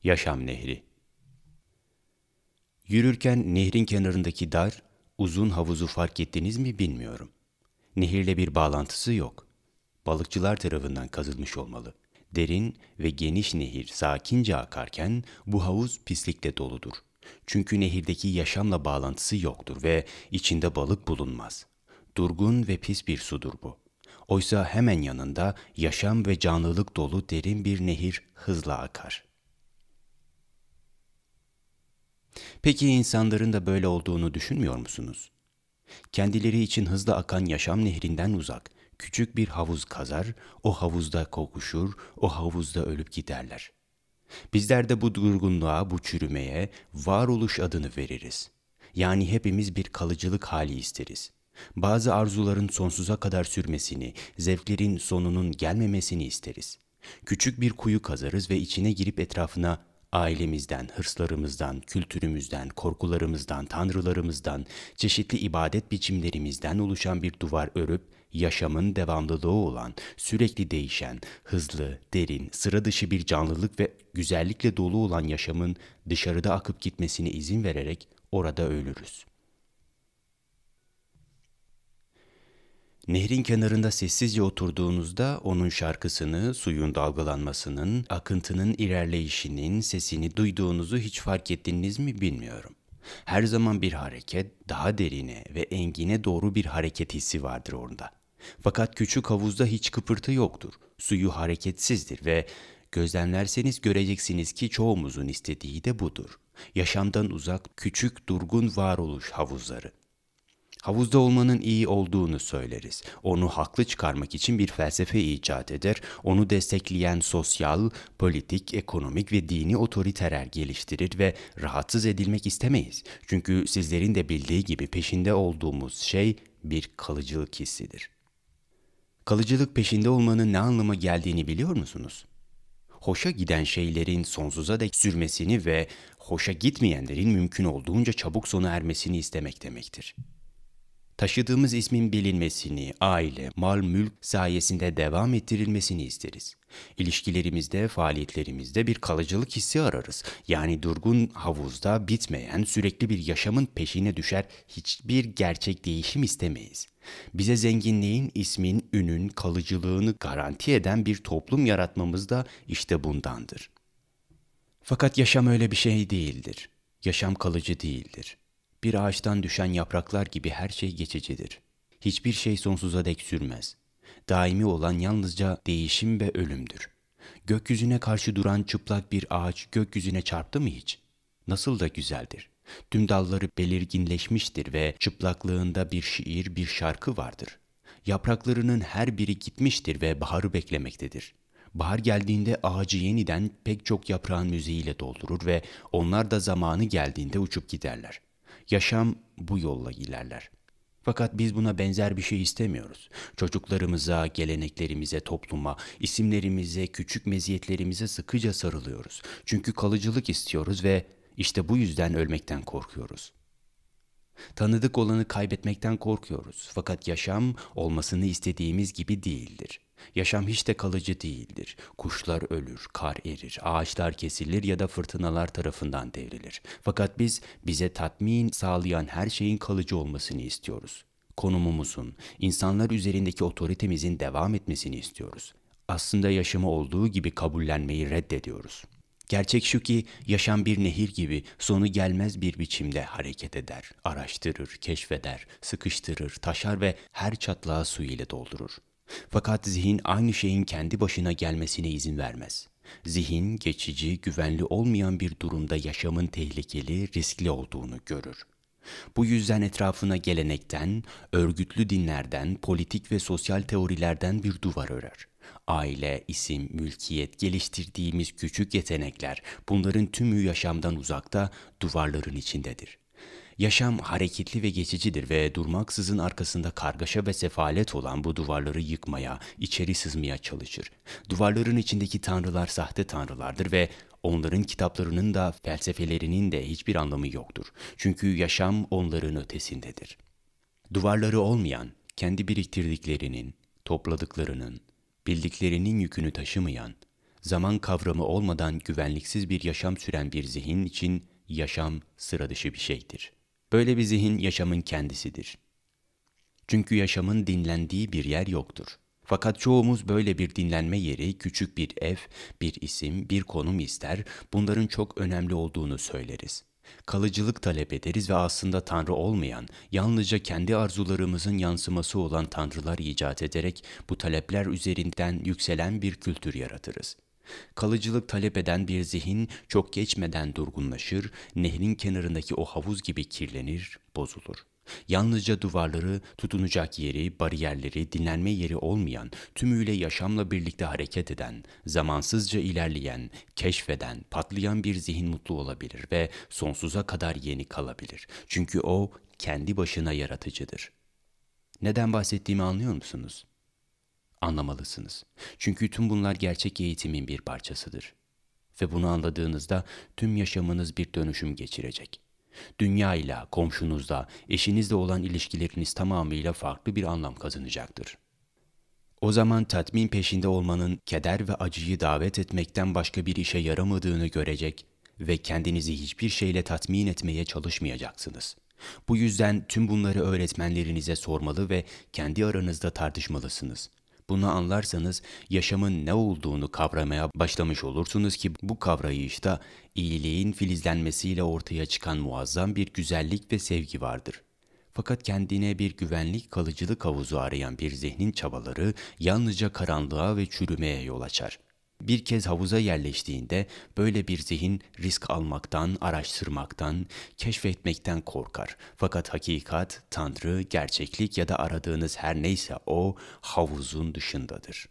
Yaşam Nehri. Yürürken nehrin kenarındaki dar, uzun havuzu fark ettiniz mi bilmiyorum. Nehirle bir bağlantısı yok. Balıkçılar tarafından kazılmış olmalı. Derin ve geniş nehir sakince akarken bu havuz pislikle doludur. Çünkü nehirdeki yaşamla bağlantısı yoktur ve içinde balık bulunmaz. Durgun ve pis bir sudur bu. Oysa hemen yanında yaşam ve canlılık dolu derin bir nehir hızla akar. Peki insanların da böyle olduğunu düşünmüyor musunuz? Kendileri için hızla akan yaşam nehrinden uzak, küçük bir havuz kazar, o havuzda kokuşur, o havuzda ölüp giderler. Bizler de bu durgunluğa, bu çürümeye varoluş adını veririz. Yani hepimiz bir kalıcılık hali isteriz. Bazı arzuların sonsuza kadar sürmesini, zevklerin sonunun gelmemesini isteriz. Küçük bir kuyu kazarız ve içine girip etrafına ailemizden, hırslarımızdan, kültürümüzden, korkularımızdan, tanrılarımızdan, çeşitli ibadet biçimlerimizden oluşan bir duvar örüp, yaşamın devamlılığı olan, sürekli değişen, hızlı, derin, sıra dışı bir canlılık ve güzellikle dolu olan yaşamın dışarıda akıp gitmesine izin vererek orada ölürüz. Nehrin kenarında sessizce oturduğunuzda onun şarkısını, suyun dalgalanmasının, akıntının ilerleyişinin sesini duyduğunuzu hiç fark ettiniz mi bilmiyorum. Her zaman bir hareket, daha derine ve engine doğru bir hareket hissi vardır orada. Fakat küçük havuzda hiç kıpırtı yoktur. Suyu hareketsizdir ve gözlemlerseniz göreceksiniz ki çoğumuzun istediği de budur. Yaşamdan uzak, küçük, durgun varoluş havuzları. Havuzda olmanın iyi olduğunu söyleriz. Onu haklı çıkarmak için bir felsefe icat eder, onu destekleyen sosyal, politik, ekonomik ve dini otoriteler geliştirir ve rahatsız edilmek istemeyiz. Çünkü sizlerin de bildiği gibi peşinde olduğumuz şey bir kalıcılık hissidir. Kalıcılık peşinde olmanın ne anlama geldiğini biliyor musunuz? Hoşa giden şeylerin sonsuza dek sürmesini ve hoşa gitmeyenlerin mümkün olduğunca çabuk sona ermesini istemek demektir. Taşıdığımız ismin bilinmesini, aile, mal, mülk sayesinde devam ettirilmesini isteriz. İlişkilerimizde, faaliyetlerimizde bir kalıcılık hissi ararız. Yani durgun havuzda bitmeyen sürekli bir yaşamın peşine düşer hiçbir gerçek değişim istemeyiz. Bize zenginliğin, ismin, ünün, kalıcılığını garanti eden bir toplum yaratmamız da işte bundandır. Fakat yaşam öyle bir şey değildir. Yaşam kalıcı değildir. Bir ağaçtan düşen yapraklar gibi her şey geçicidir. Hiçbir şey sonsuza dek sürmez. Daimi olan yalnızca değişim ve ölümdür. Gökyüzüne karşı duran çıplak bir ağaç gökyüzüne çarptı mı hiç? Nasıl da güzeldir. Tüm dalları belirginleşmiştir ve çıplaklığında bir şiir, bir şarkı vardır. Yapraklarının her biri gitmiştir ve baharı beklemektedir. Bahar geldiğinde ağacı yeniden pek çok yaprağın müziğiyle doldurur ve onlar da zamanı geldiğinde uçup giderler. Yaşam bu yolla ilerler. Fakat biz buna benzer bir şey istemiyoruz. Çocuklarımıza, geleneklerimize, topluma, isimlerimize, küçük meziyetlerimize sıkıca sarılıyoruz. Çünkü kalıcılık istiyoruz ve işte bu yüzden ölmekten korkuyoruz. Tanıdık olanı kaybetmekten korkuyoruz. Fakat yaşam olmasını istediğimiz gibi değildir. Yaşam hiç de kalıcı değildir. Kuşlar ölür, kar erir, ağaçlar kesilir ya da fırtınalar tarafından devrilir. Fakat biz bize tatmin sağlayan her şeyin kalıcı olmasını istiyoruz. Konumumuzun, insanlar üzerindeki otoritemizin devam etmesini istiyoruz. Aslında yaşamı olduğu gibi kabullenmeyi reddediyoruz. Gerçek şu ki yaşam bir nehir gibi sonu gelmez bir biçimde hareket eder, araştırır, keşfeder, sıkıştırır, taşar ve her çatlağı su ile doldurur. Fakat zihin aynı şeyin kendi başına gelmesine izin vermez. Zihin geçici, güvenli olmayan bir durumda yaşamın tehlikeli, riskli olduğunu görür. Bu yüzden etrafına gelenekten, örgütlü dinlerden, politik ve sosyal teorilerden bir duvar örer. Aile, isim, mülkiyet, geliştirdiğimiz küçük yetenekler, bunların tümü yaşamdan uzakta, duvarların içindedir. Yaşam hareketli ve geçicidir ve durmaksızın arkasında kargaşa ve sefalet olan bu duvarları yıkmaya, içeri sızmaya çalışır. Duvarların içindeki tanrılar sahte tanrılardır ve onların kitaplarının da felsefelerinin de hiçbir anlamı yoktur. Çünkü yaşam onların ötesindedir. Duvarları olmayan, kendi biriktirdiklerinin, topladıklarının, bildiklerinin yükünü taşımayan, Zaman kavramı olmadan güvenliksiz bir yaşam süren bir zihin için yaşam sıra dışı bir şeydir. Böyle bir zihin yaşamın kendisidir. Çünkü yaşamın dinlendiği bir yer yoktur. Fakat çoğumuz böyle bir dinlenme yeri, küçük bir ev, bir isim, bir konum ister, bunların çok önemli olduğunu söyleriz. Kalıcılık talep ederiz ve aslında Tanrı olmayan, yalnızca kendi arzularımızın yansıması olan tanrılar icat ederek bu talepler üzerinden yükselen bir kültür yaratırız. Kalıcılık talep eden bir zihin çok geçmeden durgunlaşır, nehrin kenarındaki o havuz gibi kirlenir, bozulur. Yalnızca duvarları, tutunacak yeri, bariyerleri, dinlenme yeri olmayan, tümüyle yaşamla birlikte hareket eden, zamansızca ilerleyen, keşfeden, patlayan bir zihin mutlu olabilir ve sonsuza kadar yeni kalabilir. Çünkü o kendi başına yaratıcıdır. Neden bahsettiğimi anlıyor musunuz? Anlamalısınız. Çünkü tüm bunlar gerçek eğitimin bir parçasıdır. Ve bunu anladığınızda tüm yaşamınız bir dönüşüm geçirecek. Dünyayla, komşunuzla, eşinizle olan ilişkileriniz tamamıyla farklı bir anlam kazanacaktır. O zaman tatmin peşinde olmanın keder ve acıyı davet etmekten başka bir işe yaramadığını görecek ve kendinizi hiçbir şeyle tatmin etmeye çalışmayacaksınız. Bu yüzden tüm bunları öğretmenlerinize sormalı ve kendi aranızda tartışmalısınız. Bunu anlarsanız yaşamın ne olduğunu kavramaya başlamış olursunuz ki bu kavrayışta iyiliğin filizlenmesiyle ortaya çıkan muazzam bir güzellik ve sevgi vardır. Fakat kendine bir güvenlik kalıcılık havuzu arayan bir zihnin çabaları yalnızca karanlığa ve çürümeye yol açar. Bir kez havuza yerleştiğinde böyle bir zihin risk almaktan, araştırmaktan, keşfetmekten korkar. Fakat hakikat, Tanrı, gerçeklik ya da aradığınız her neyse o havuzun dışındadır.